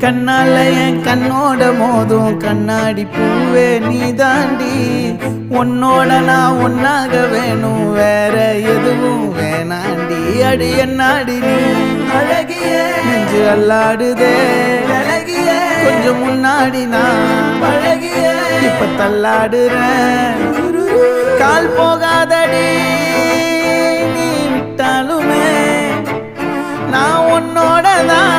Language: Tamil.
கண்ணால என் கண்ணோட மோதும் கண்ணாடி பூவே நீ தாண்டி உன்னோட நான் ஒன்னாக வேணும் வேற எதுவும் வேணாண்டி அடி என்னாடி நீ அழகிய நெஞ்சு அல்லாடுதே அழகிய கொஞ்சம் முன்னாடி நான் அழகிய இப்ப தள்ளாடுறேன் கால் போகாதடி நீ விட்டாலுமே நான் உன்னோட தான்